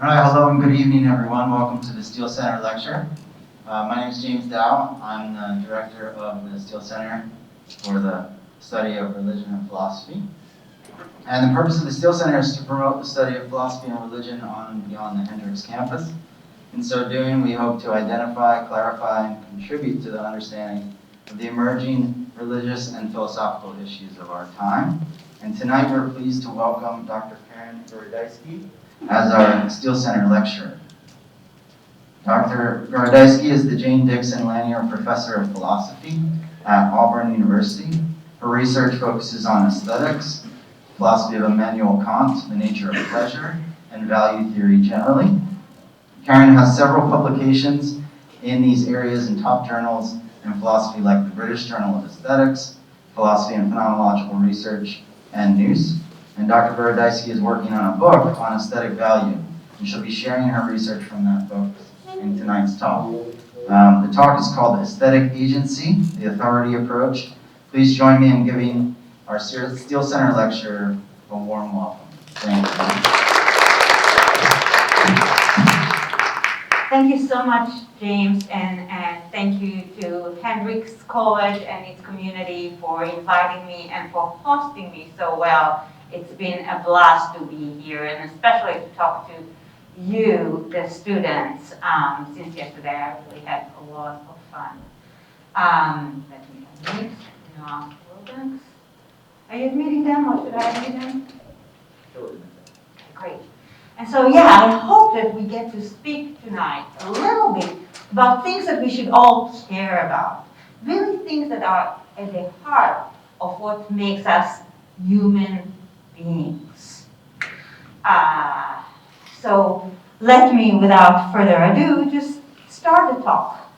All right, hello and good evening, everyone. Welcome to the Steele Center lecture. My name is James Dow. I'm the director of the Steele Center for the study of religion and philosophy. And the purpose of the Steele Center is to promote the study of philosophy and religion on and beyond the Hendrix campus. In so doing, we hope to identify, clarify, and contribute to the understanding of the emerging religious and philosophical issues of our time. And tonight we're pleased to welcome Dr. Keren Gorodeisky as our Steele Center lecturer. Dr. Gorodeisky is the Jane Dixon Lanier Professor of Philosophy at Auburn University. Her research focuses on aesthetics, philosophy of Immanuel Kant, the nature of pleasure, and value theory generally. Keren has several publications in these areas in top journals in philosophy like the British Journal of Aesthetics, Philosophy and Phenomenological Research, and News. And Dr. Gorodeisky is working on a book on aesthetic value, and she'll be sharing her research from that book in tonight's talk. The talk is called Aesthetic Agency, the Authority Approach. Please join me in giving our Steele Center lecturer a warm welcome. Thank you. Thank you so much, James, and thank you to Hendrix College and its community for inviting me and for hosting me so well. It's been a blast to be here, and especially to talk to you, the students. Since yesterday, I really had a lot of fun. Let me admit, students. Are you admitting them, or should I admit them? Okay, great. And so, yeah, I hope that we get to speak tonight a little bit about things that we should all care about. Really things that are at the heart of what makes us human beings. So let me, without further ado, just start the talk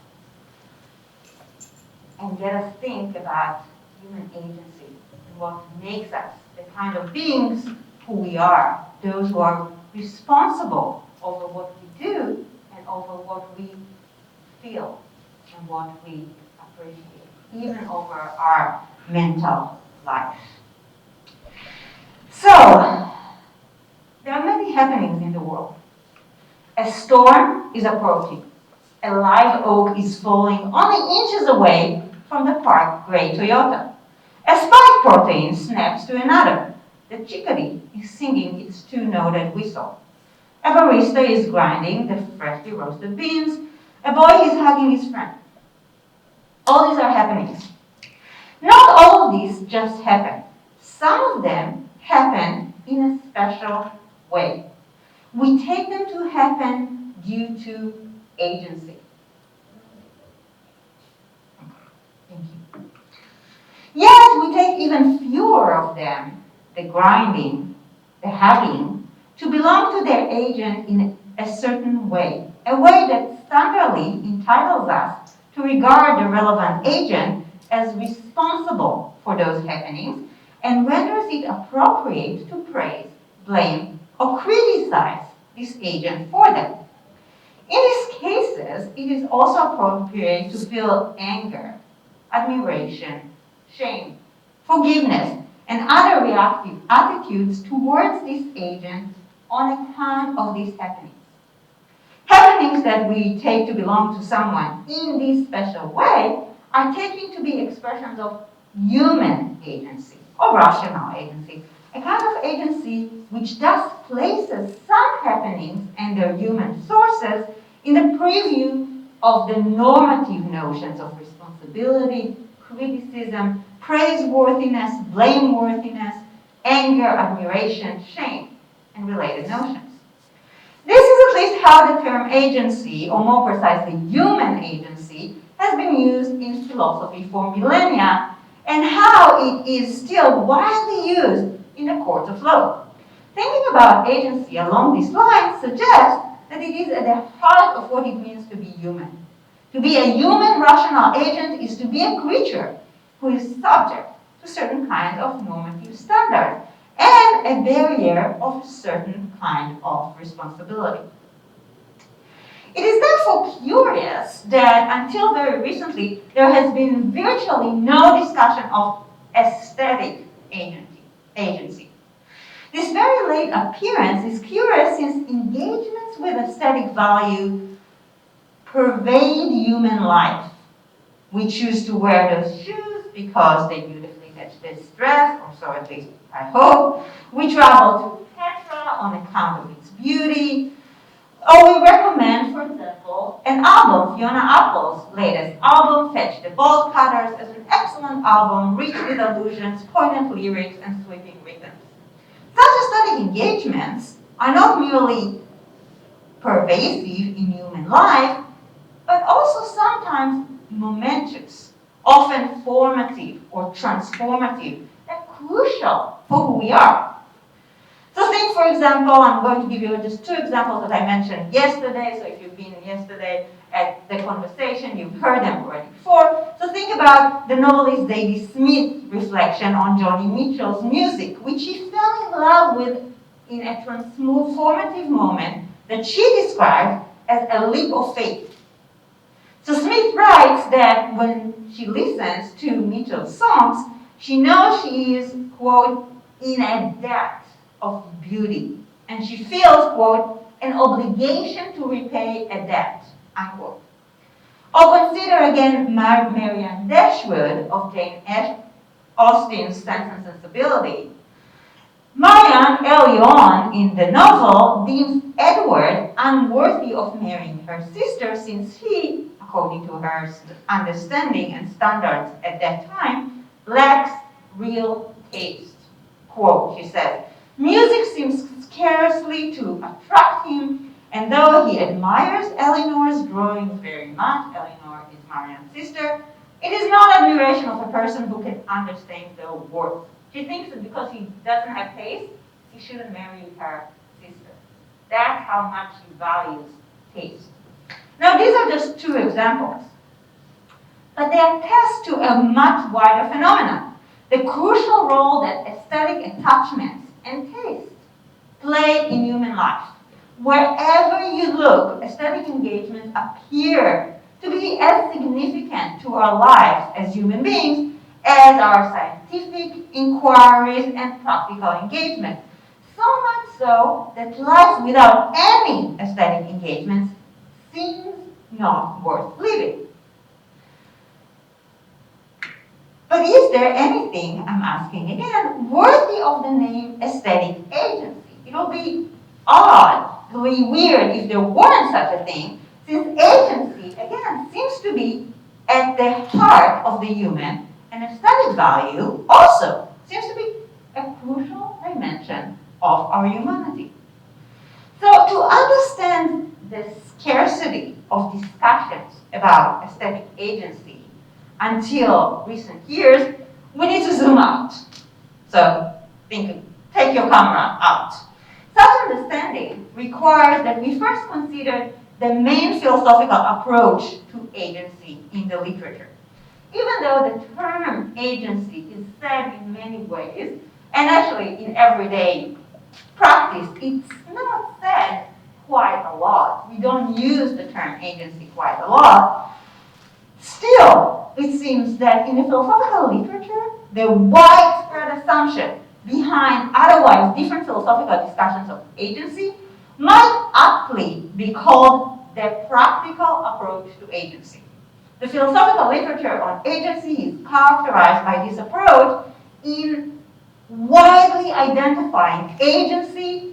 and get us think about human agency and what makes us the kind of beings who we are, those who are responsible over what we do and over what we feel and what we appreciate, even over our mental life. So, there are many happenings in the world. A storm is approaching. A live oak is falling only inches away from the parked gray Toyota. A spike protein snaps to another. The chickadee is singing its two-noted whistle. A barista is grinding the freshly roasted beans. A boy is hugging his friend. All these are happenings. Not all of these just happen. Some of them happen in a special way. We take them to happen due to agency. Thank you. Yet we take even fewer of them, the grinding, the hugging, to belong to their agent in a certain way, a way that standardly entitles us to regard the relevant agent as responsible for those happenings and renders it appropriate to praise, blame, or criticize this agent for them. In these cases, it is also appropriate to feel anger, admiration, shame, forgiveness, and other reactive attitudes towards this agent on account of these happenings. Happenings that we take to belong to someone in this special way are taken to be expressions of human agency or rational agency, a kind of agency which thus places some happenings and their human sources in the preview of the normative notions of responsibility, criticism, praiseworthiness, blameworthiness, anger, admiration, shame, and related notions. This is at least how the term agency, or more precisely human agency, has been used in philosophy for millennia, and how it is still widely used in the courts of law. Thinking about agency along these lines suggests that it is at the heart of what it means to be human. To be a human rational agent is to be a creature who is subject to certain kinds of normative standards and a barrier of a certain kind of responsibility. It is therefore curious that until very recently, there has been virtually no discussion of aesthetic agency. This very late appearance is curious since engagements Engagements with aesthetic value pervade human life. We choose to wear those shoes because they beautifully match this dress, or so at least I hope. We travel to Petra on account of its beauty. Or we recommend, for example, an album, Fiona Apple's latest album, Fetch the Bolt Cutters, as an excellent album rich with allusions, poignant lyrics, and sweeping rhythms. Such aesthetic engagements are not merely pervasive in human life, but also sometimes momentous, often formative or transformative, and crucial for who we are. So think, for example, I'm going to give you just two examples that I mentioned yesterday. So if you've been yesterday at the conversation, you've heard them already before. So think about the novelist Zadie Smith's reflection on Joni Mitchell's music, which she fell in love with in a transformative moment that she described as a leap of faith. So Smith writes that when she listens to Mitchell's songs, she knows she is, quote, in a depth of beauty. And she feels, quote, an obligation to repay a debt, unquote. Or consider again Marianne Dashwood of Jane Austen's Sense and Sensibility. Marianne, early on in the novel, deems Edward unworthy of marrying her sister since he, according to her understanding and standards at that time, lacks real taste. Quote, she says, music seems scarcely to attract him, and though he admires Eleanor's drawings very much, Eleanor is Marianne's sister, it is not admiration of a person who can understand their worth. She thinks that because he doesn't have taste, he shouldn't marry her sister. That's how much he values taste. Now, these are just two examples, but they attest to a much wider phenomenon, the crucial role that aesthetic attachments and taste play in human life. Wherever you look, aesthetic engagements appear to be as significant to our lives as human beings as our scientific inquiries and practical engagement. So much so that life without any aesthetic engagements seems not worth living. But is there anything, I'm asking again, worthy of the name aesthetic agency? It would be oddly weird if there weren't such a thing, since agency, again, seems to be at the heart of the human, and aesthetic value also seems to be a crucial dimension of our humanity. So to understand the scarcity of discussions about aesthetic agency until recent years, we need to zoom out. So take your camera out. Such understanding requires that we first consider the main philosophical approach to agency in the literature. Even though the term agency is said in many ways, and actually in everyday practice, it's not said quite a lot. We don't use the term agency quite a lot. Still, it seems that in the philosophical literature, the widespread assumption behind otherwise different philosophical discussions of agency might aptly be called the practical approach to agency. The philosophical literature on agency is characterized by this approach in widely identifying agency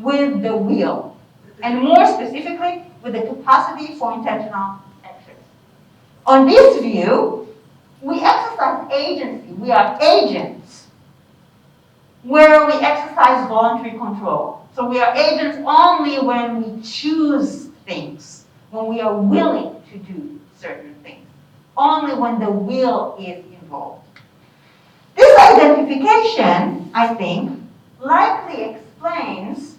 with the will, and more specifically, with the capacity for intentional actions. On this view, we exercise agency, we are agents, where we exercise voluntary control. So we are agents only when we choose things, when we are willing to do certain things, only when the will is involved. This identification, I think, likely explains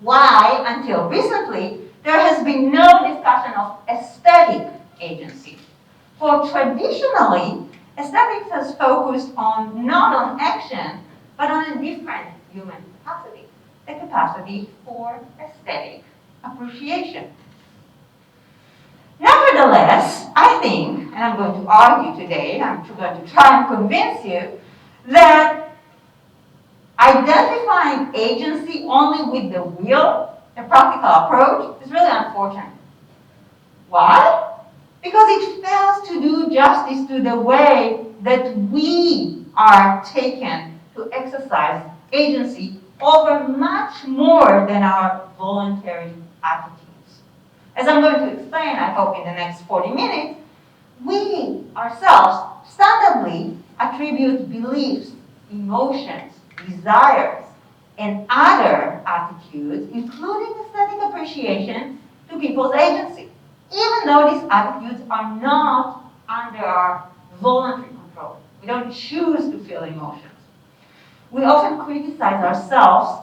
why, until recently, there has been no discussion of aesthetic agency. For traditionally, aesthetics has focused on not on action, but on a different human capacity, the capacity for aesthetic appreciation. Nevertheless, I think, and I'm going to argue today, I'm going to try and convince you, that identifying agency only with the will the practical approach is really unfortunate. Why? Because it fails to do justice to the way that we are taken to exercise agency over much more than our voluntary attitudes. As I'm going to explain, I hope in the next 40 minutes, we ourselves standardly attribute beliefs, emotions, desires, and other attitudes, including aesthetic appreciation, to people's agency, even though these attitudes are not under our voluntary control. We don't choose to feel emotions. We often criticize ourselves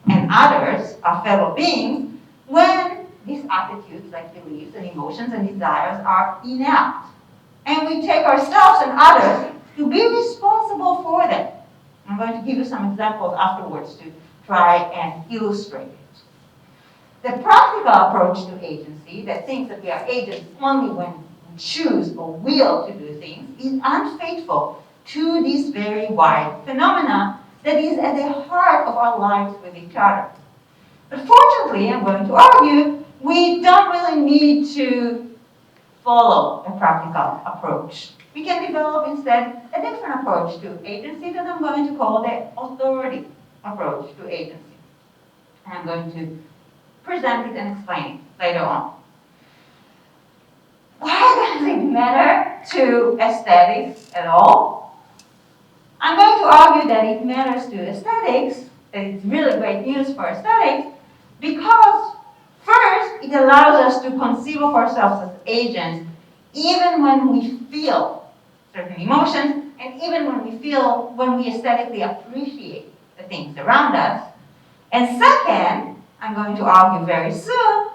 and others, our fellow beings, when these attitudes, like beliefs and emotions and desires, are inept. And we take ourselves and others to be responsible for them. I'm going to give you some examples afterwards to try and illustrate it. The practical approach to agency that thinks that we are agents only when we choose or will to do things is unfaithful to this very wide phenomena that is at the heart of our lives with each other. But fortunately, I'm going to argue, we don't really need to follow a practical approach. We can develop instead a different approach to agency that I'm going to call the authority approach to agency. And I'm going to present it and explain it later on. Why does it matter to aesthetics at all? I'm going to argue that it matters to aesthetics, that it's really great news for aesthetics, because first, it allows us to conceive of ourselves as agents even when we feel certain emotions, and even when we aesthetically appreciate the things around us. And second, I'm going to argue very soon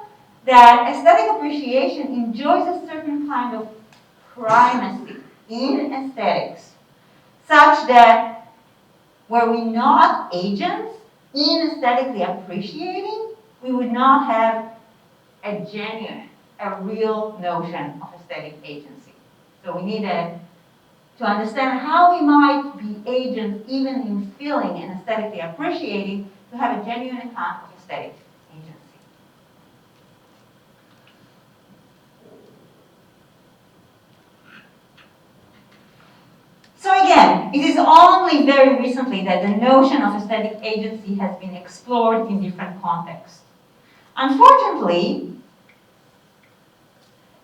that aesthetic appreciation enjoys a certain kind of primacy in aesthetics, such that were we not agents in aesthetically appreciating, we would not have a genuine, a real notion of aesthetic agency. So we need to understand how we might be agents even in feeling and aesthetically appreciating to have a genuine account of aesthetic agency. So again, it is only very recently that the notion of aesthetic agency has been explored in different contexts. Unfortunately,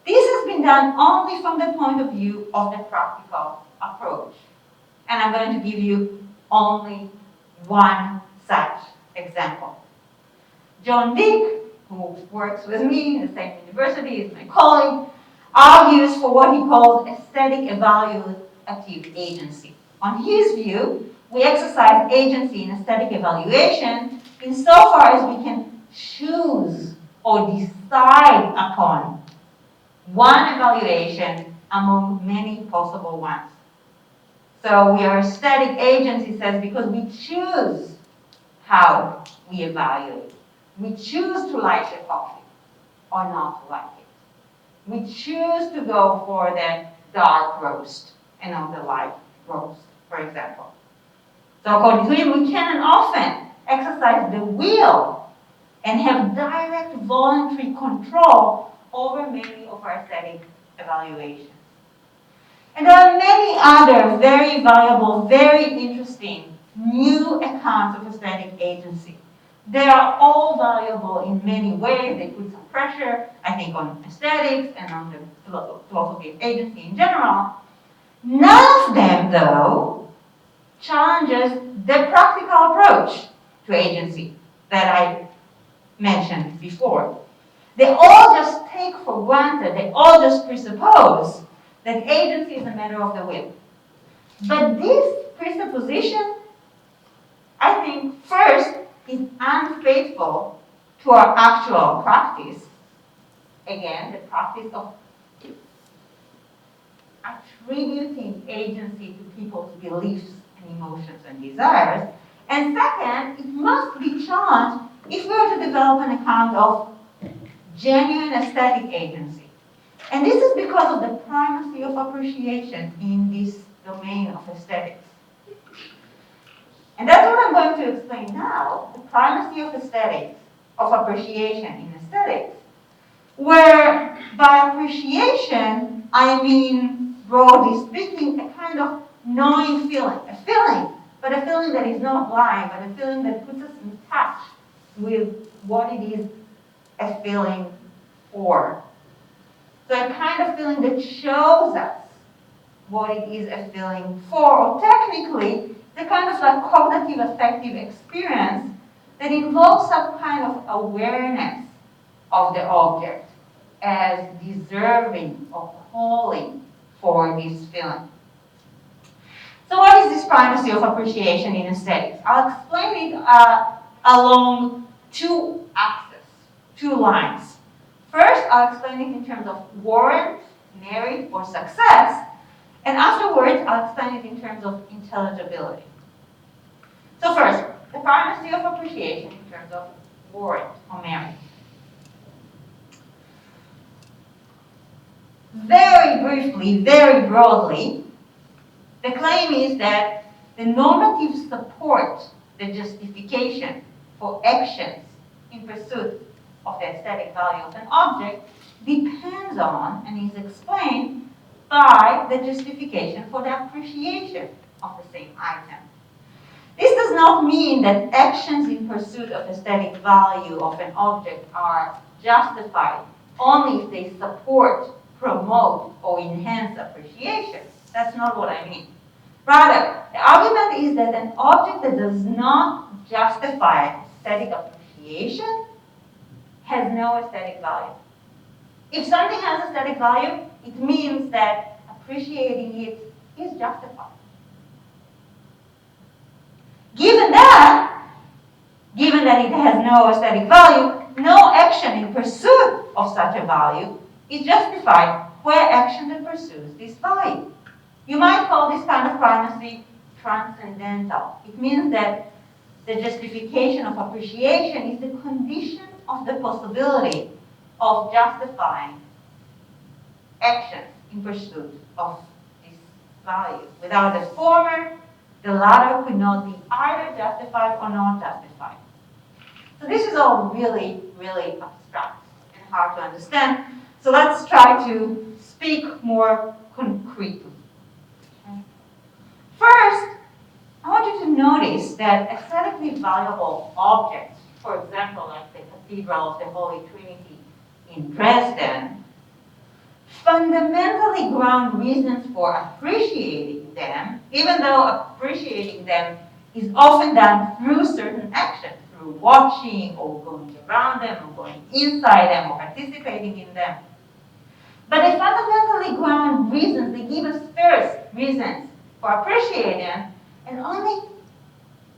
this has been done only from the point of view of the practical approach. And I'm going to give you only one such example. John Dick, who works with me in the same university as my colleague, argues for what he calls aesthetic evaluative agency. On his view, we exercise agency in aesthetic evaluation insofar as we can choose or decide upon one evaluation among many possible ones. So we are aesthetic agents, he says, because we choose how we evaluate. We choose to like the coffee or not to like it. We choose to go for the dark roast and not the light roast, for example. So according to him, we can and often exercise the will and have direct voluntary control over many of our aesthetic evaluations. And there are many other very valuable, very interesting new accounts of aesthetic agency. They are all valuable in many ways. They put some pressure, I think, on aesthetics and on the philosophy of agency in general. None of them, though, challenges the practical approach to agency that I mentioned before. They all just take for granted, they all just presuppose that agency is a matter of the will. But this presupposition, I think, first, is unfaithful to our actual practice. Again, the practice of attributing agency to people's beliefs and emotions and desires. And second, it must be challenged if we are to develop an account of genuine aesthetic agency. And this is because of the primacy of appreciation in this domain of aesthetics. And that's what I'm going to explain now, the primacy of aesthetics of appreciation in aesthetics, where by appreciation, I mean, broadly speaking, a kind of knowing feeling, but a feeling that is not blind, but a feeling that puts us in touch with what it is a feeling for. So a kind of feeling that shows us what it is a feeling for, or technically, the kind of like cognitive affective experience that involves some kind of awareness of the object as deserving of calling for this feeling. So what is this primacy of appreciation in aesthetics? I'll explain it along two axes, two lines. First, I'll explain it in terms of warrant, merit, or success, and afterwards, I'll explain it in terms of intelligibility. So first, the primacy of appreciation in terms of warrant or merit. Very briefly, very broadly, the claim is that the normative support, the justification for actions in pursuit of the aesthetic value of an object depends on and is explained by the justification for the appreciation of the same item. This does not mean that actions in pursuit of aesthetic value of an object are justified only if they support, promote, or enhance appreciation. That's not what I mean. Rather, the argument is that an object that does not justify aesthetic appreciation has no aesthetic value. If something has aesthetic value, it means that appreciating it is justified. Given that it has no aesthetic value, no action in pursuit of such a value is justified where action that pursues this value. You might call this kind of primacy transcendental. It means that the justification of appreciation is the condition of the possibility of justifying actions in pursuit of this value. Without the former, the latter could not be either justified or not justified. So this is all really, really abstract and hard to understand. So let's try to speak more concretely. Okay. First, I want you to notice that aesthetically valuable objects, for example, like the Cathedral of the Holy Trinity in Dresden, fundamentally ground reasons for appreciating them, even though appreciating them is often done through certain actions, through watching or going around them or going inside them or participating in them. But they fundamentally ground reasons, they give us first reasons for appreciating them, and only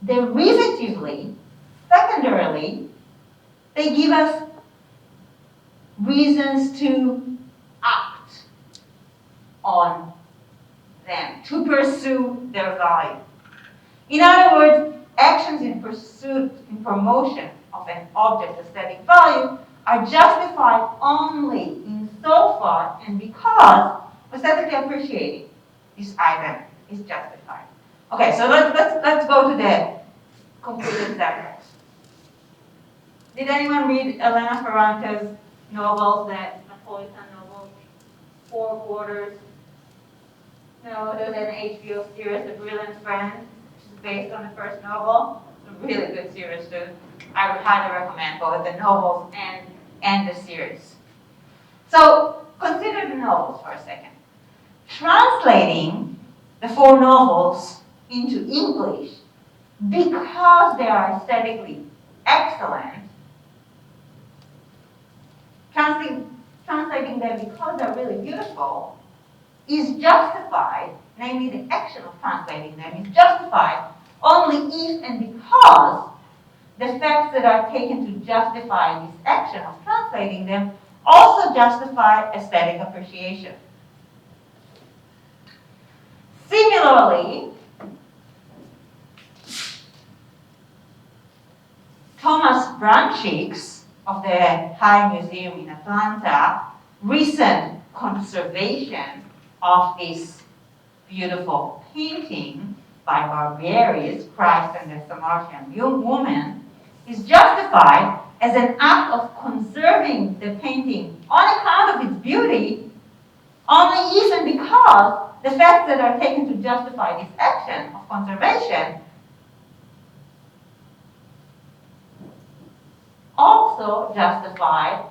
derivatively, secondarily, they give us reasons to act on them, to pursue their value. In other words, actions in pursuit, in promotion of an object's aesthetic value are justified only insofar and because aesthetically appreciating this item is justified. Okay, so let's go to the concluded examples. Did anyone read Elena Ferrante's novels, the Napolitan novels, Four Quarters? No, there's an HBO series, The Brilliant Friend, which is based on the first novel. It's a really good series too. I would highly recommend both the novels and the series. So consider the novels for a second. Translating the four novels into English, because they are aesthetically excellent, translating them because they're really beautiful, is justified, namely the action of translating them is justified only if and because the facts that are taken to justify this action of translating them also justify aesthetic appreciation. Similarly, Thomas Bruncheek's of the High Museum in Atlanta recent conservation of this beautiful painting by Barbieri's Christ and the Samaritan Woman is justified as an act of conserving the painting on account of its beauty, only even because the facts that are taken to justify this action of conservation also justify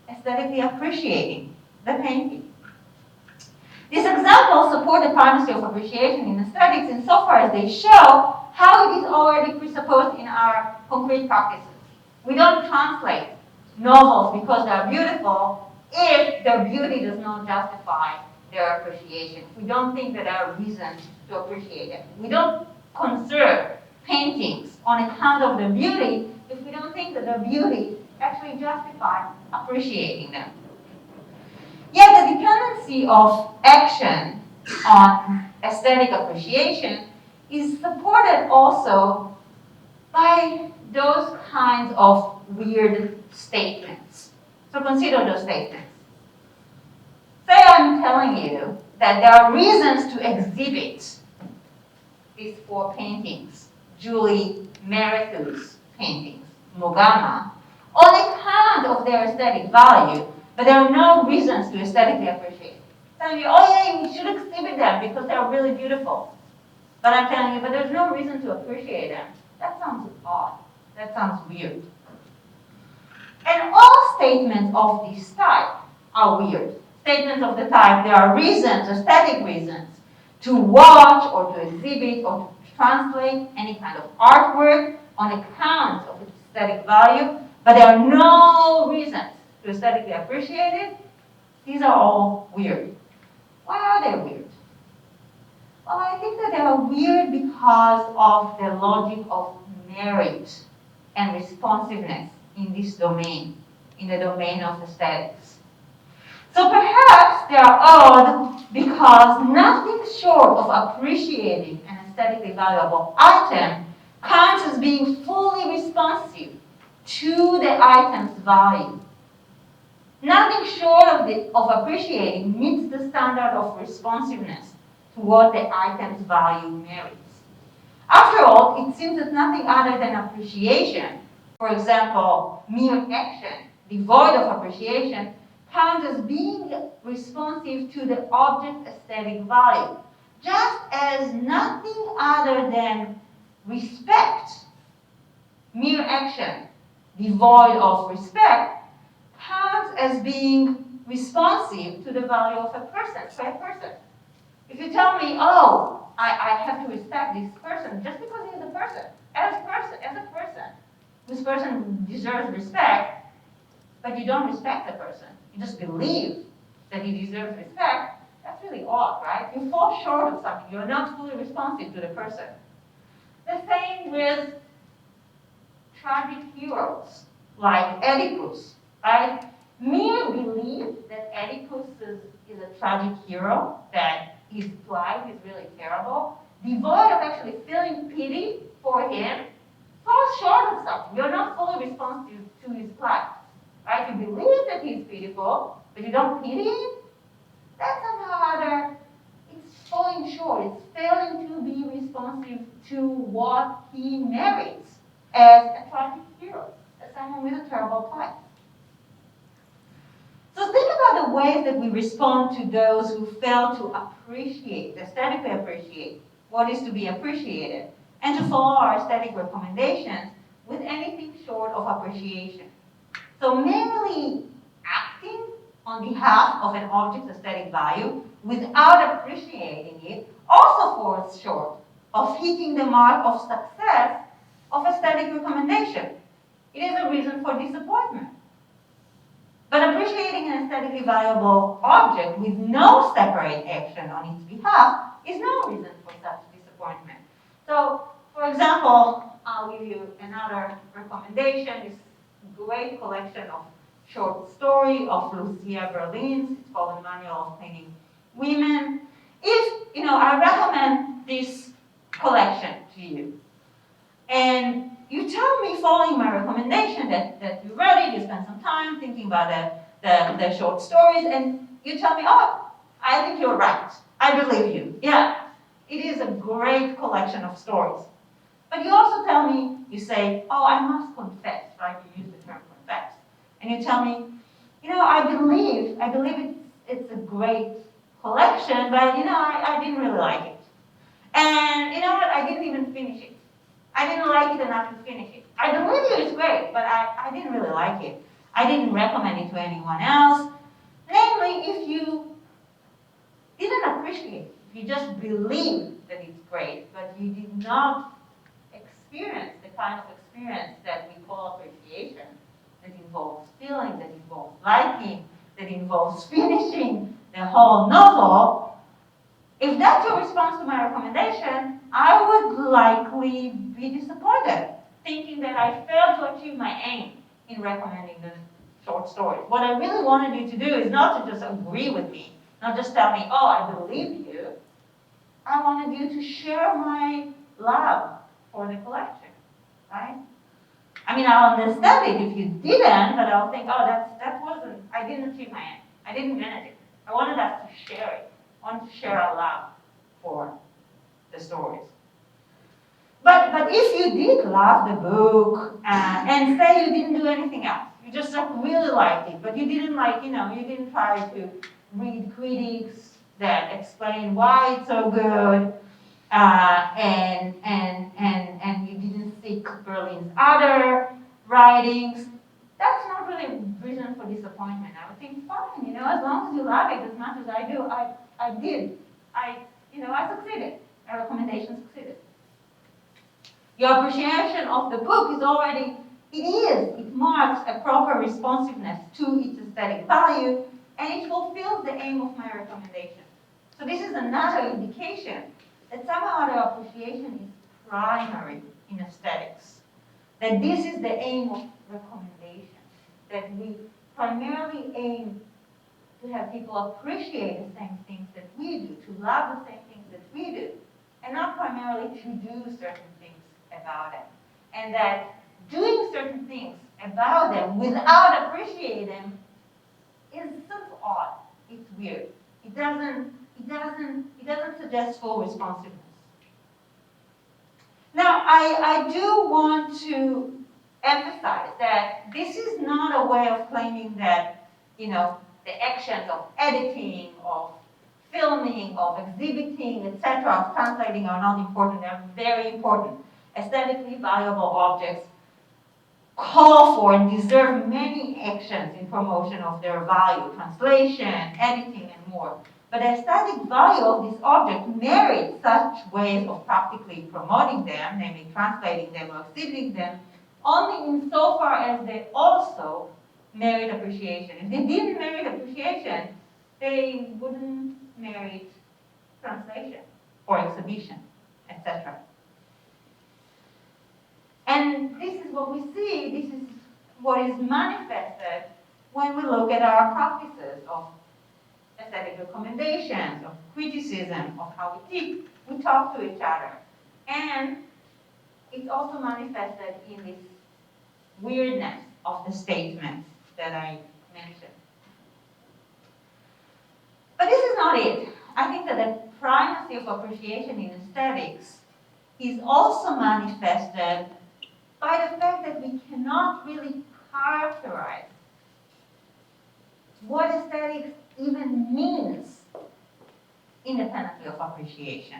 aesthetically appreciating the painting. These examples support the primacy of appreciation in aesthetics insofar as they show how it is already presupposed in our concrete practices. We don't translate novels because they are beautiful if their beauty does not justify their appreciation. We don't think that there are reasons to appreciate it. We don't conserve paintings on account of their beauty if we don't think that their beauty actually justifies appreciating them. Yet the dependency of action on aesthetic appreciation is supported also by those kinds of weird statements. So consider those statements. Say I'm telling you that there are reasons to exhibit these 4 paintings, Julie Merithews paintings, Mogama, on account of their aesthetic value, but there are no reasons to aesthetically appreciate it. Telling you, oh yeah, you should exhibit them because they're really beautiful. But I'm telling you, but there's no reason to appreciate them. That sounds odd. That sounds weird. And all statements of this type are weird. Statements of the type, there are reasons, aesthetic reasons, to watch or to exhibit or to translate any kind of artwork on account of its aesthetic value, but there are no reasons to aesthetically appreciate it. These are all weird. Why are they weird? Well, I think that they are weird because of the logic of merit and responsiveness in this domain, in the domain of aesthetics. So perhaps they are odd because nothing short of appreciating an aesthetically valuable item counts as being fully responsive to the item's value. Nothing short of appreciating meets the standard of responsiveness to what the item's value merits. After all, it seems that nothing other than appreciation, for example, mere action devoid of appreciation, counts as being responsive to the object's aesthetic value, just as nothing other than respect, mere action devoid of respect, counts as being responsive to the value of a person, for a person. If you tell me, oh, I have to respect this person just because he is a person, as a person, this person deserves respect, but you don't respect the person. You just believe that he deserves respect. That's really odd, right? You fall short of something. You're not fully responsive to the person. The same with tragic heroes like Oedipus, right? Mere belief that Oedipus is a tragic hero, that his plight is really terrible, devoid of actually feeling pity for him, falls short of something. You're not fully responsive to his plight, right? You believe that he's pitiful, but you don't pity him? That's somehow or other, it's falling short. It's failing to be responsive to what he merits as a tragic hero, as someone with a terrible plight. So think about the ways that we respond to those who fail to appreciate, aesthetically appreciate what is to be appreciated, and to follow our aesthetic recommendations with anything short of appreciation. So merely acting on behalf of an object's aesthetic value without appreciating it also falls short of hitting the mark of success of aesthetic recommendation. It is a reason for disappointment. But appreciating an aesthetically valuable object with no separate action on its behalf is no reason for such disappointment. So, for example, I'll give you another recommendation. This great collection of short story of Lucia Berlin's. It's called A Manual of Painting Women. If, I recommend this collection to you, and you tell me, following my recommendation, that you read it, you spend some time thinking about the short stories, and you tell me, oh, I think you're right. I believe you. Yeah, it is a great collection of stories. But you also tell me, you say, oh, I must confess, right? You use the term and you tell me, I believe it's a great collection, but I didn't really like it. And you know what? I didn't even finish it. I didn't like it enough to finish it. I believe you it's great, but I didn't really like it. I didn't recommend it to anyone else. Namely, if you didn't appreciate it, if you just believe that it's great, but you did not experience the kind of experience that we call appreciation, that involves feeling, that involves liking, that involves finishing the whole novel, if that's your response to my recommendation, I would likely be disappointed, thinking that I failed to achieve my aim in recommending the short stories. What I really wanted you to do is not to just agree with me, not just tell me, oh, I believe you. I wanted you to share my love for the collection, right? I mean, I'll understand it if you didn't, but I'll think, oh, that wasn't, I didn't achieve my aim. I didn't manage it. I wanted us to share it. I wanted to share our love for the stories. But if you did love the book and say you didn't do anything else, you just really liked it, but you didn't you didn't try to read critics that explain why it's so good, and you didn't seek Berlin's other writings, that's not really reason for disappointment. I would think, fine, as long as you love it as much as I do, I did. I succeeded. My recommendation succeeded. Your appreciation of the book is already, it marks a proper responsiveness to its aesthetic value, and it fulfills the aim of my recommendation. So this is another indication that somehow the appreciation is primary in aesthetics. That this is the aim of recommendation. That we primarily aim to have people appreciate the same things that we do, to love the same things that we do, and not primarily to do certain things about them. And that doing certain things about them without appreciating them is sort of odd. It's weird. It doesn't suggest full responsiveness. Now, I do want to emphasize that this is not a way of claiming that, the actions of editing, of filming, of exhibiting, etc., of translating are not important. They're very important. Aesthetically valuable objects call for and deserve many actions in promotion of their value, translation, editing, and more. But the aesthetic value of this object merits such ways of practically promoting them, namely translating them or exhibiting them, only insofar as they also merit appreciation. If they didn't merit appreciation, they wouldn't merit translation or exhibition, etc. And this is what we see, this is what is manifested when we look at our practices of aesthetic recommendations, of criticism, of how we talk to each other. And it's also manifested in this weirdness of the statements that I mentioned. But this is not it. I think that the primacy of appreciation in aesthetics is also manifested by the fact that we cannot really characterize what aesthetics even means independently of appreciation.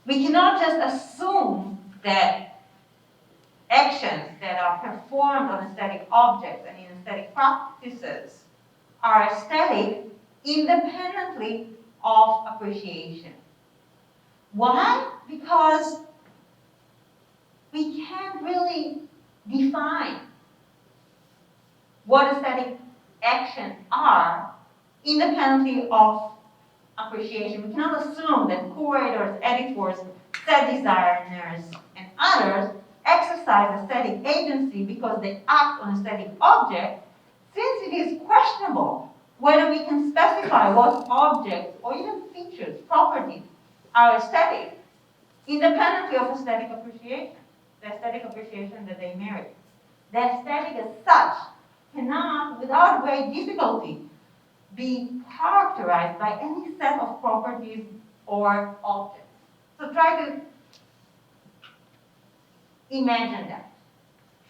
We cannot just assume that actions that are performed on aesthetic objects and in aesthetic practices are aesthetic independently of appreciation. Why? Because we can't really define what aesthetic actions are independently of appreciation. We cannot assume that curators, editors, set designers, and others exercise aesthetic agency because they act on aesthetic objects, since it is questionable whether we can specify what objects or even features, properties, are aesthetic independently of aesthetic appreciation, the aesthetic appreciation that they merit. The aesthetic as such cannot, without great difficulty, be characterized by any set of properties or objects. So try to imagine that.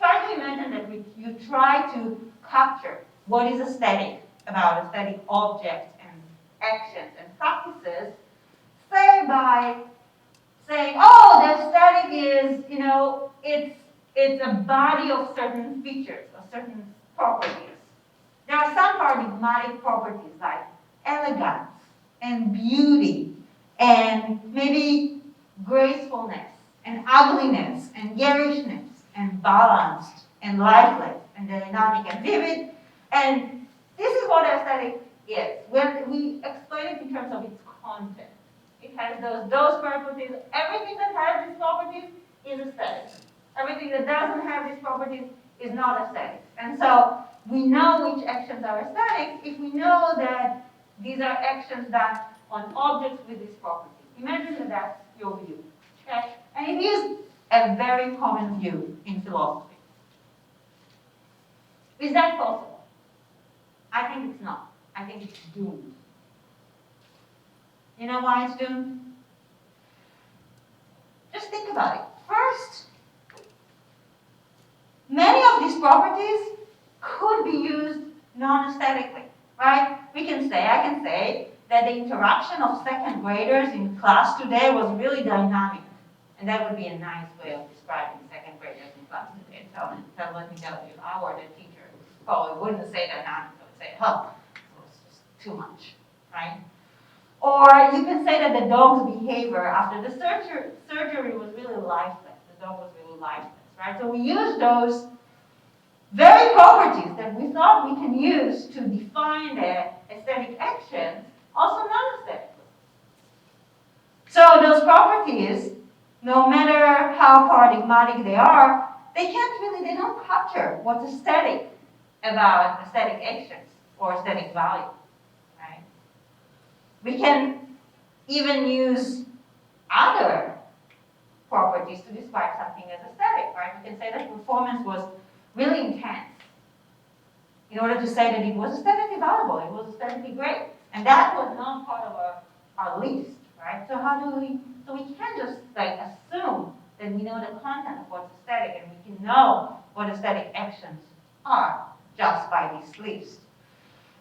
try to imagine that you try to capture what is aesthetic about aesthetic objects and actions and practices, say by saying, oh, the aesthetic is, it's a body of certain features or certain properties. There are some paradigmatic properties like elegance and beauty and maybe gracefulness and ugliness and garishness and balanced and lifeless and dynamic and vivid. And this is what aesthetic is. When we explain it in terms of its content. It has those properties. Everything that has these properties is aesthetic. Everything that doesn't have these properties is not aesthetic. And so we know which actions are aesthetic if we know that these are actions done on objects with these properties. Imagine that that's your view. Okay? And it is a very common view in philosophy. Is that possible? I think it's not. I think it's doomed. You know why it's doomed? Just think about it. First, many of these properties could be used non-aesthetically, right? I can say that the interaction of second graders in class today was really dynamic. And that would be a nice way of describing second graders in class today. So let me tell you, if I were the teacher, probably wouldn't say dynamic. I would say, oh, it was just too much, right? Or you can say that the dog's behavior after the surgery was really lifeless. The dog was really lifeless, right? So we use those very properties that we thought we can use to define the aesthetic actions, also non-aesthetically. So those properties, no matter how paradigmatic they are, they don't capture what's aesthetic about aesthetic actions or aesthetic value. We can even use other properties to describe something as aesthetic, right? We can say that performance was really intense in order to say that it was aesthetically valuable, it was aesthetically great. And that was not part of our list, right? So we can't just assume that we know the content of what's aesthetic and we can know what aesthetic actions are just by this list.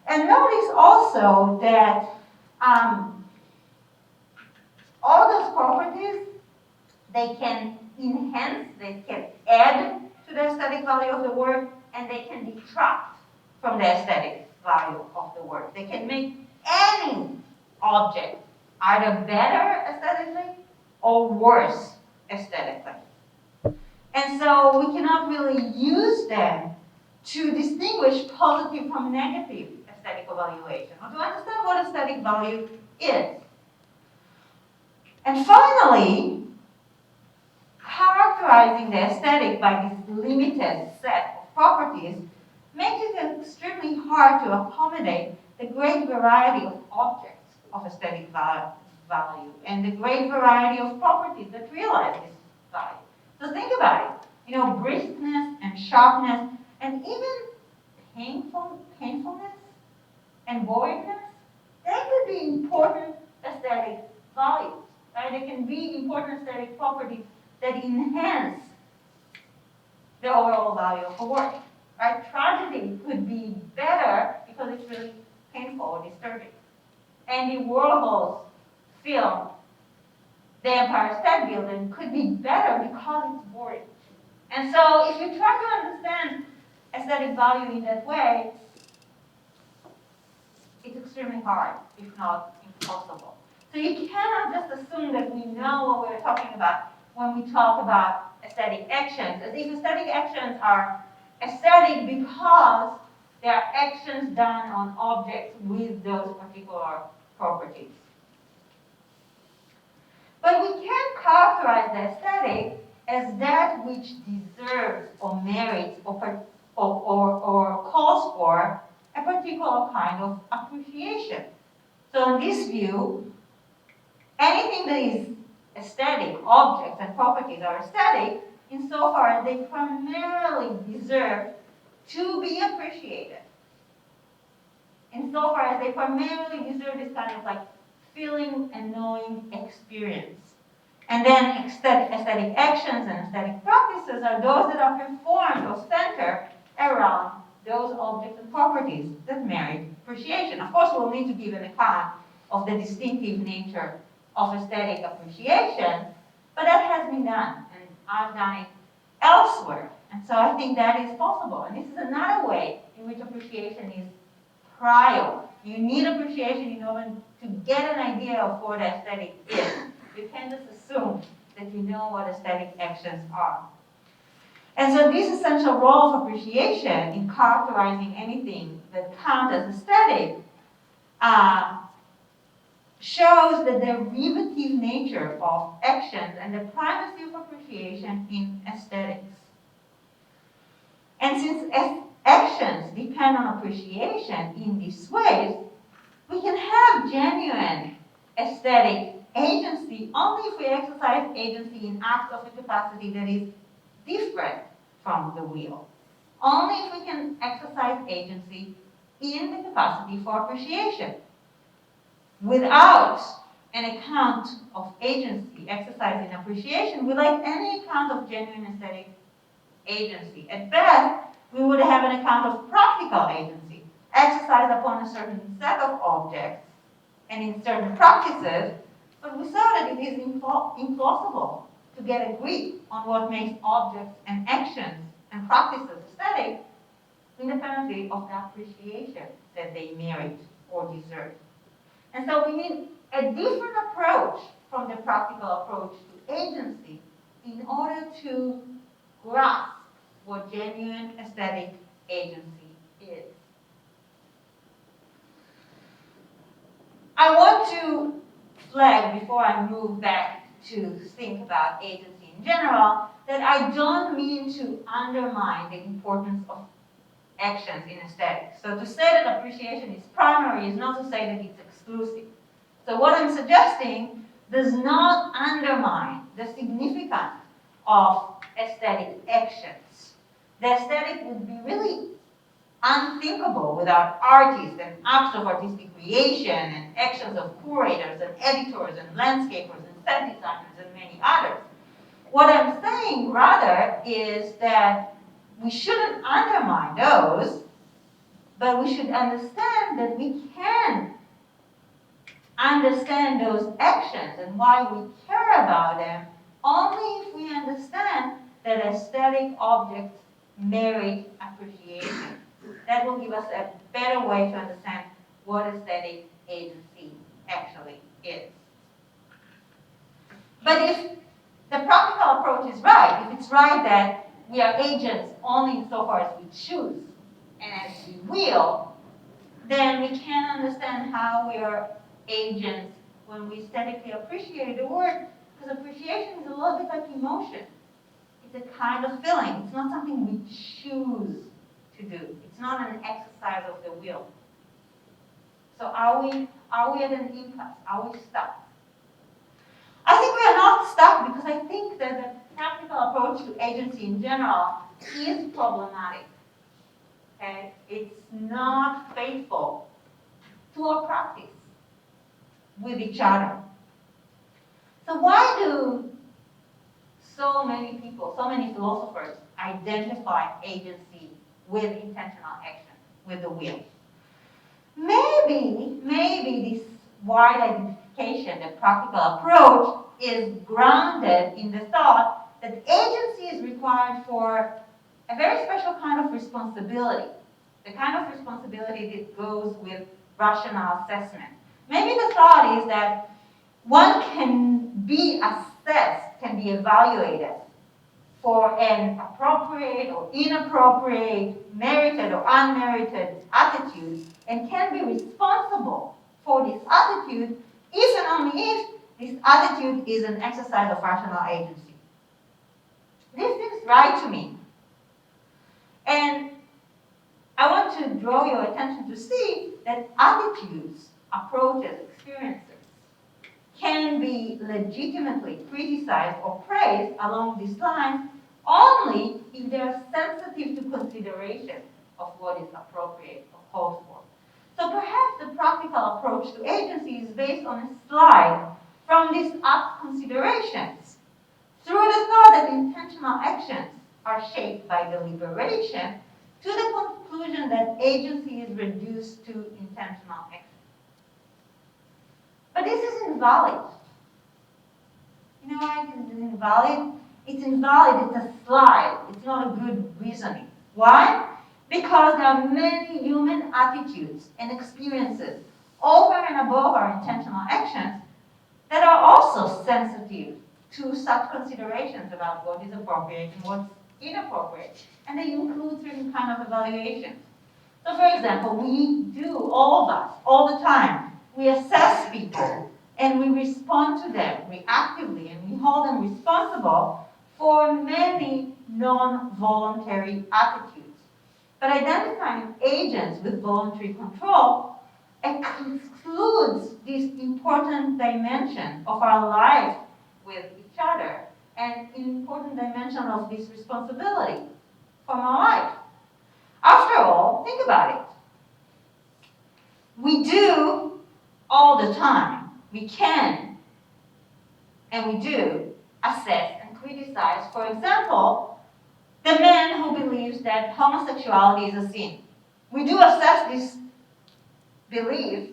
And notice also that all those properties, they can enhance, they can add to the aesthetic value of the work, and they can detract from the aesthetic value of the work. They can make any object either better aesthetically or worse aesthetically. And so we cannot really use them to distinguish positive from negative aesthetic evaluation, or to understand what aesthetic value is. And finally, characterizing the aesthetic by this limited set of properties makes it extremely hard to accommodate the great variety of objects of aesthetic value and the great variety of properties that realize this value. So think about it. Briskness and sharpness and even painfulness and boringness, they could be important aesthetic values, right? They can be important aesthetic properties that enhance the overall value of a work, right? Tragedy could be better because it's really painful or disturbing. Andy Warhol's film, The Empire State Building, could be better because it's boring. And so if you try to understand aesthetic value in that way, it's extremely hard, if not impossible. So you cannot just assume that we know what we're talking about when we talk about aesthetic actions, as if aesthetic actions are aesthetic because they are actions done on objects with those particular properties. But we can characterize the aesthetic as that which deserves or merits or calls for a particular kind of appreciation. So in this view, anything that is aesthetic, objects and properties are aesthetic insofar as they primarily deserve to be appreciated. Insofar as they primarily deserve this kind of feeling and knowing experience. And then aesthetic actions and aesthetic practices are those that are performed or centered around those objects and properties that merit appreciation. Of course, we'll need to give an account of the distinctive nature of aesthetic appreciation, but that has been done, and I've done it elsewhere. And so I think that is possible. And this is another way in which appreciation is prior. You need appreciation in order to get an idea of what aesthetic is. You can't just assume that you know what aesthetic actions are. And so this essential role of appreciation in characterizing anything that counts as aesthetic shows the derivative nature of actions and the primacy of appreciation in aesthetics. And since actions depend on appreciation in these ways, we can have genuine aesthetic agency only if we exercise agency in acts of a capacity that is different from the will. Only if we can exercise agency in the capacity for appreciation. Without an account of agency exercised in appreciation, we lack any account of genuine aesthetic agency. At best, we would have an account of practical agency exercised upon a certain set of objects and in certain practices, but we saw that it is implausible to get a grip on what makes objects and actions and practices aesthetic independently of the appreciation that they merit or deserve. And so we need a different approach from the practical approach to agency in order to grasp what genuine aesthetic agency is. I want to flag, before I move back to think about agency in general, that I don't mean to undermine the importance of actions in aesthetics. So to say that appreciation is primary is not to say that it's exclusive. So what I'm suggesting does not undermine the significance of aesthetic actions. The aesthetic would be really unthinkable without artists and acts of artistic creation and actions of curators and editors and landscapers and set designers and many others. What I'm saying rather is that we shouldn't undermine those, but we should understand that we can understand those actions and why we care about them only if we understand that aesthetic objects merit appreciation. That will give us a better way to understand what aesthetic agency actually is. But if the practical approach is right, if it's right that we are agents only insofar as we choose and as we will, then we can understand how we are agents when we aesthetically appreciate the word, because appreciation is a little bit like emotion. It's a kind of feeling. It's not something we choose to do. It's not an exercise of the will. So are we at an impasse? Are we stuck? I think we are not stuck because I think that the practical approach to agency in general is problematic. Okay? It's not faithful to our practice with each other. So why do so many people, so many philosophers identify agency with intentional action, with the will? Maybe this wide identification, the practical approach, is grounded in the thought that agency is required for a very special kind of responsibility, the kind of responsibility that goes with rational assessment. Maybe the thought is that one can be assessed, can be evaluated for an appropriate or inappropriate, merited or unmerited attitude, and can be responsible for this attitude if and only if this attitude is an exercise of rational agency. This seems right to me. And I want to draw your attention to see that attitudes, approaches, experiences can be legitimately criticized or praised along these lines only if they are sensitive to consideration of what is appropriate or called for. So perhaps the practical approach to agency is based on a slide from these up considerations, through the thought that intentional actions are shaped by deliberation, to the conclusion that agency is reduced to intentional action. But this is invalid. You know why it is invalid? It's invalid, it's a slide. It's not a good reasoning. Why? Because there are many human attitudes and experiences over and above our intentional actions that are also sensitive to such considerations about what is appropriate and what's inappropriate. And they include certain kind of evaluations. So for example, we do, all of us, all the time, we assess people and we respond to them reactively and we hold them responsible for many non-voluntary attitudes. But identifying agents with voluntary control excludes this important dimension of our life with each other and an important dimension of this responsibility from our life. After all, think about it. We do all the time. We can and we do assess and criticize, for example, the man who believes that homosexuality is a sin. We do assess this belief,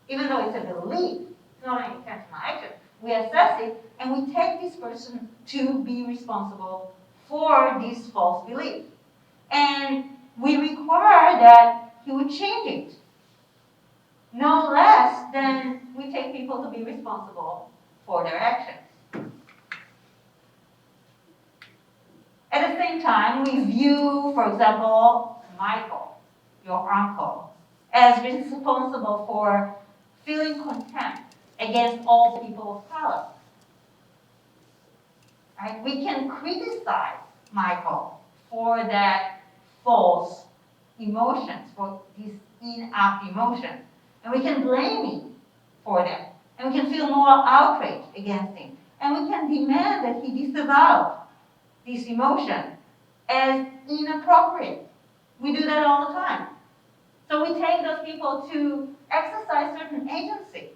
even though it's a belief, it's not an intentional action. We assess it and we take this person to be responsible for this false belief. And we require that he would change it. No less than we take people to be responsible for their actions. At the same time, we view, for example, Michael, your uncle, as responsible for feeling contempt against all people of color. Right? We can criticize Michael for that false emotions, for these inapt emotions. And we can blame him for them. And we can feel moral outrage against him. And we can demand that he disavow this emotion as inappropriate. We do that all the time. So we take those people to exercise certain agency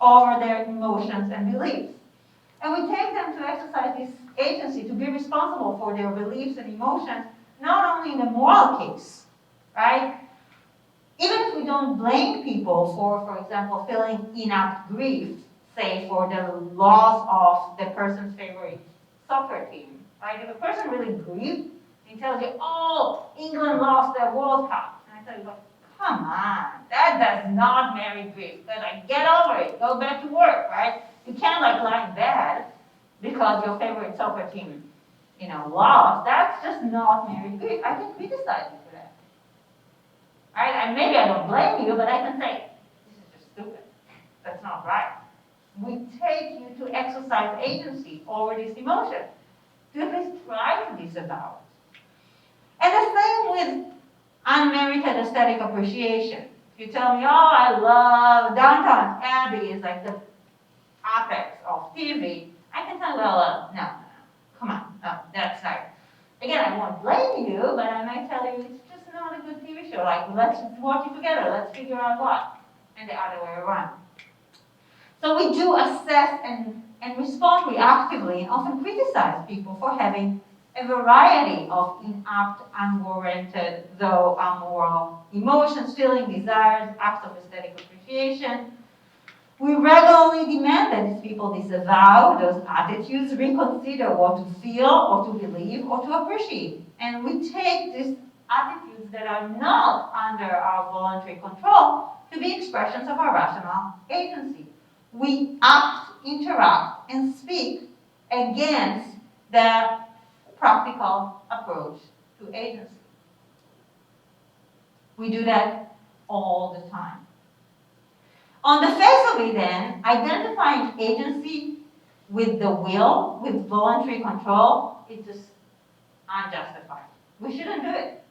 over their emotions and beliefs. And we take them to exercise this agency to be responsible for their beliefs and emotions, not only in the moral case, right? Even if we don't blame people for example, feeling inapt grief, say for the loss of the person's favorite soccer team, right? If a person really grieves, he tells you, oh, England lost their World Cup. And I tell you, like, come on, that does not merit grief. But like, get over it, go back to work, right? You can't like lie in bed because your favorite soccer team, lost. That's just not merit grief. I can criticize you for that. Right? And maybe I don't blame you, but I can say, this is just stupid. That's not right. We take you to exercise agency over this emotion. To at least try to disavow it. And the same with unmerited aesthetic appreciation. If you tell me, oh, I love Downton Abbey is like the apex of TV, I can tell you, well, no, come on, no, that's not. Again, I won't blame you, but I might tell you it's just not a good TV show. Like, let's watch it together, let's figure out what, and the other way around. So we do assess and respond reactively and often criticize people for having a variety of inapt, unwarranted, though immoral emotions, feelings, desires, acts of aesthetic appreciation. We regularly demand that these people disavow those attitudes, reconsider what to feel or to believe or to appreciate. And we take these attitudes that are not under our voluntary control to be expressions of our rational agency. We act, interact, and speak against the practical approach to agency. We do that all the time. On the face of it then, identifying agency with the will, with voluntary control, is just unjustified. We shouldn't do it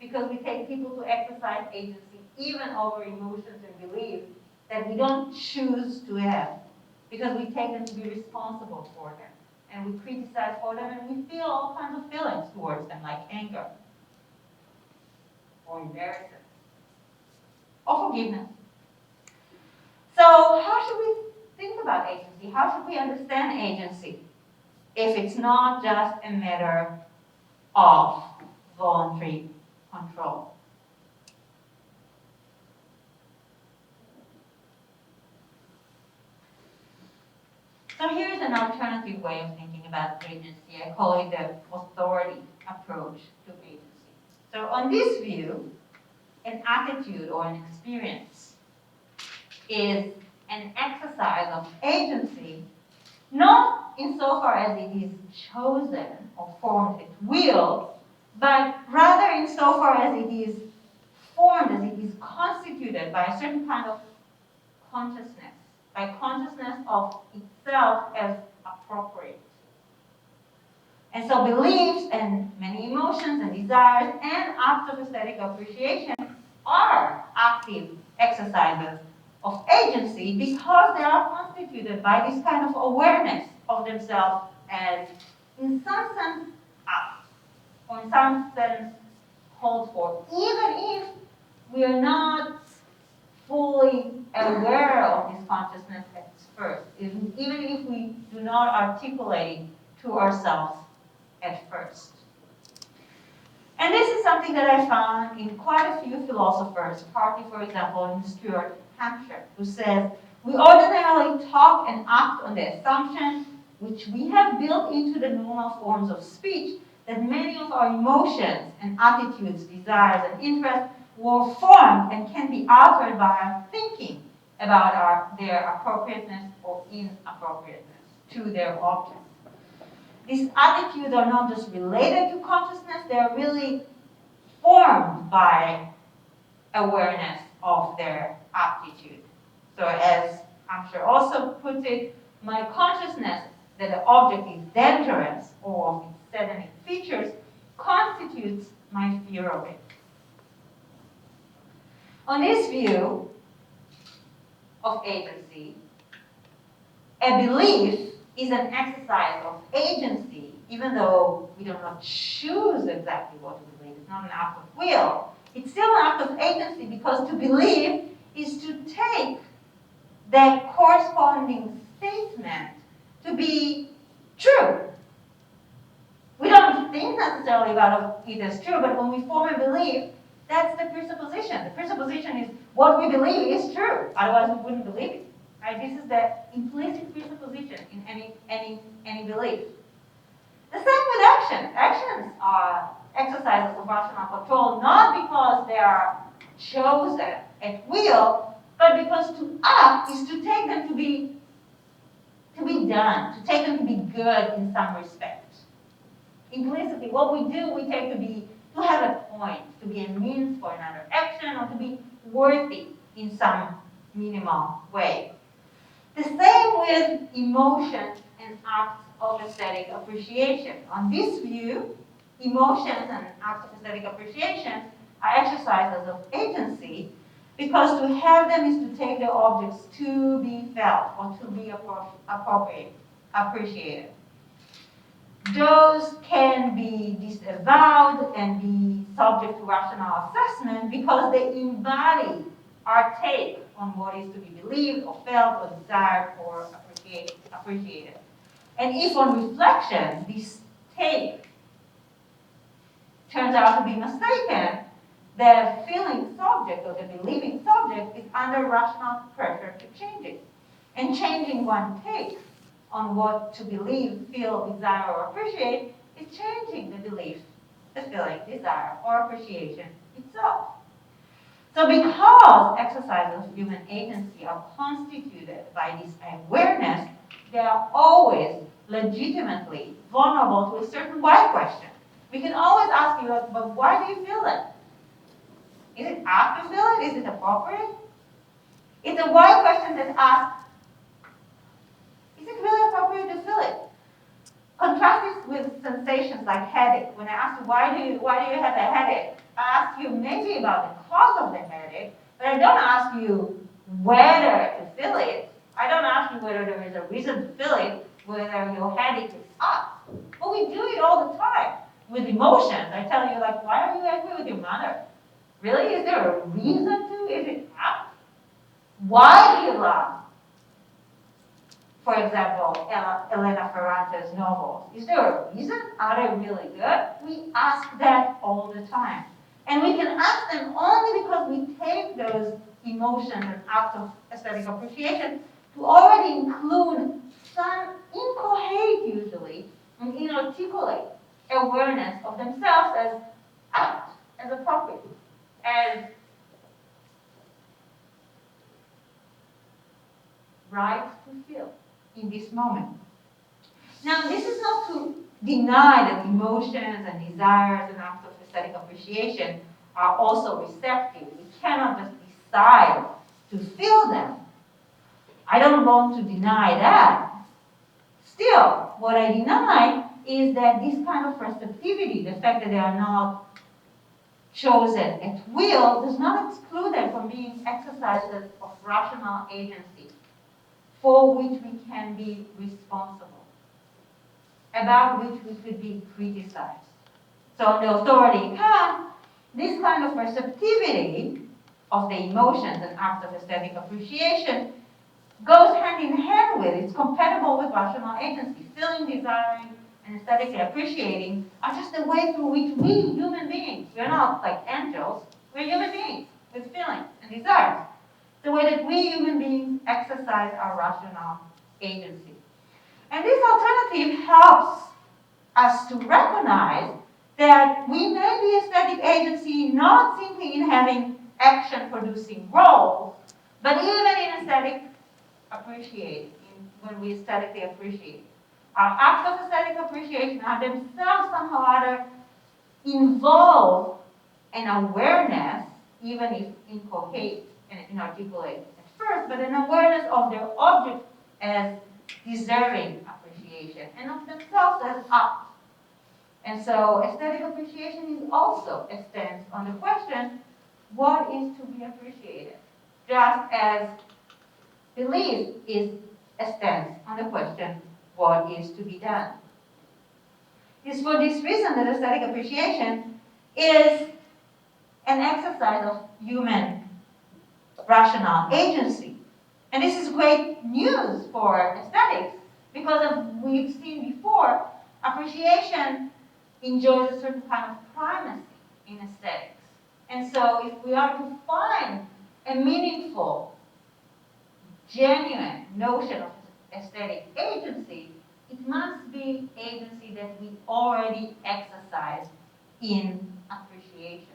because we take people to exercise agency even over emotions and beliefs that we don't choose to have because we take them to be responsible for them. And we criticize for them and we feel all kinds of feelings towards them like anger or embarrassment or forgiveness. So how should we think think about agency? How should we understand agency if it's not just a matter of voluntary control? So here's an alternative way of thinking about agency. I call it the authority approach to agency. So on this view, an attitude or an experience is an exercise of agency, not insofar as it is chosen or formed at will, but rather insofar as it is formed, as it is constituted by a certain kind of consciousness, by consciousness of itself as appropriate. And so beliefs and many emotions and desires and acts of aesthetic appreciation are active exercises of agency because they are constituted by this kind of awareness of themselves as, in some sense, up, or in some sense, called for, even if we are not fully aware of this consciousness at first, even if we do not articulate it to ourselves at first. And this is something that I found in quite a few philosophers, partly, for example, in Stuart Hampshire, who says, we ordinarily talk and act on the assumption, which we have built into the normal forms of speech, that many of our emotions and attitudes, desires, and interests were formed and can be altered by our thinking about their appropriateness or inappropriateness to their objects. These attitudes are not just related to consciousness, they are really formed by awareness of their aptitude. So as Hampshire also puts it, my consciousness that the object is dangerous or of its sedenic features constitutes my fear of it. On this view of agency, a belief is an exercise of agency, even though we do not choose exactly what to believe. It's not an act of will. It's still an act of agency because to believe is to take the corresponding statement to be true. We don't think necessarily about it as true, but when we form a belief, that's the presupposition. The presupposition is what we believe is true. Otherwise, we wouldn't believe it. Right? This is the implicit presupposition in any belief. The same with action. Actions are exercises of rational control, not because they are chosen at will, but because to act is to take them to be done, to take them to be good in some respect. Implicitly, what we do, we take to have a point, to be a means for another action, or to be worthy in some minimal way. The same with emotions and acts of aesthetic appreciation. On this view, emotions and acts of aesthetic appreciation are exercises of agency because to have them is to take the objects to be felt or to be appreciated. Those can be disavowed and be subject to rational assessment because they embody our take on what is to be believed or felt or desired or appreciated. And if on reflection this take turns out to be mistaken, the feeling subject or the believing subject is under rational pressure to change it. And changing one take on what to believe, feel, desire, or appreciate is changing the belief, the feeling, desire, or appreciation itself. So because exercises of human agency are constituted by this awareness, they are always legitimately vulnerable to a certain why question. We can always ask you, but why do you feel it? Is it apt to feel it? Is it appropriate? It's a why question that asks, is it really appropriate to feel it? Contrast this with sensations like headache. When I ask you, why do you have a headache? I ask you maybe about the cause of the headache, but I don't ask you whether to feel it. I don't ask you whether there is a reason to feel it, whether your headache is up. But we do it all the time with emotions. I tell you, like, why are you angry with your mother? Really? Is there a reason to? Is it up? Why do you laugh? for example, Elena Ferrante's novels. Is there a reason? Are they really good? We ask that all the time. And we can ask them only because we take those emotions and acts of aesthetic appreciation to already include some incoherent, usually, and inarticulate awareness of themselves as apt, as appropriate, as right to feel in this moment. Now, this is not to deny that emotions and desires and acts of aesthetic appreciation are also receptive. We cannot just decide to feel them. I don't want to deny that. Still, what I deny is that this kind of receptivity, the fact that they are not chosen at will, does not exclude them from being exercises of rational agency for which we can be responsible, about which we could be criticized. So the authority Kant, this kind of receptivity of the emotions and acts of aesthetic appreciation goes hand in hand with, it's compatible with rational agency. Feeling, desiring, and aesthetically appreciating are just the way through which we human beings, we're not like angels, we're human beings with feelings and desires. The way that we human beings exercise our rational agency. And this alternative helps us to recognize that we may be aesthetic agency not simply in having action-producing roles, but even in aesthetic appreciating, when we aesthetically appreciate. Our acts of aesthetic appreciation are themselves somehow or other involve an awareness, even if incoherent and inarticulate at first, but an awareness of their object as deserving appreciation and of themselves as apt. And so aesthetic appreciation is also a stance on the question, what is to be appreciated? Just as belief is a stance on the question, what is to be done? It's for this reason that aesthetic appreciation is an exercise of human rational agency. And this is great news for aesthetics because of we've seen before, appreciation enjoys a certain kind of primacy in aesthetics. And so if we are to find a meaningful, genuine notion of aesthetic agency, it must be agency that we already exercise in appreciation.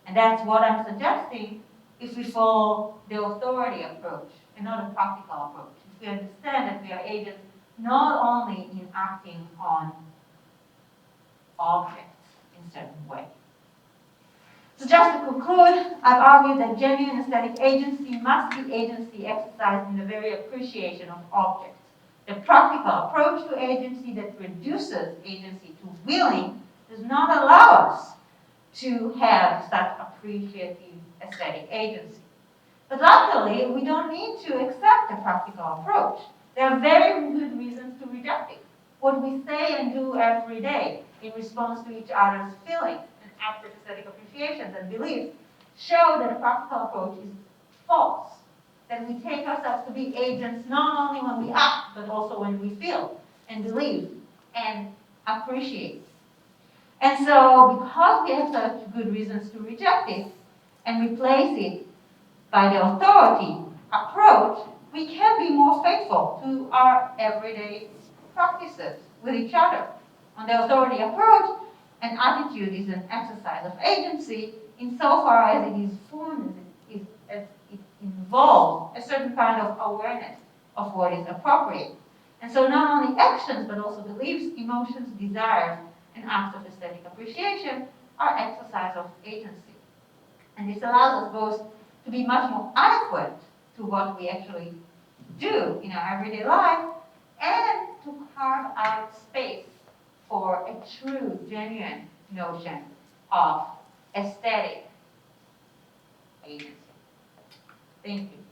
And that's what I'm suggesting if we follow the authority approach and not a practical approach. If we understand that we are agents not only in acting on objects in certain way. So just to conclude, I've argued that genuine aesthetic agency must be agency exercised in the very appreciation of objects. The practical approach to agency that reduces agency to willing does not allow us to have such appreciative aesthetic agency. But luckily, we don't need to accept the practical approach. There are very good reasons to reject it. What we say and do every day in response to each other's feelings and active aesthetic appreciations and beliefs show that a practical approach is false. That we take ourselves to be agents not only when we act, but also when we feel and believe and appreciate. And so, because we have such good reasons to reject it and replace it by the authority approach, we can be more faithful to our everyday practices with each other. On the authority approach, an attitude is an exercise of agency insofar as it is formed, as it involves a certain kind of awareness of what is appropriate. And so not only actions, but also beliefs, emotions, desires, and acts of aesthetic appreciation are exercise of agency. And this allows us both to be much more adequate to what we actually do in our everyday life and to carve out space for a true, genuine notion of aesthetic agency. Thank you.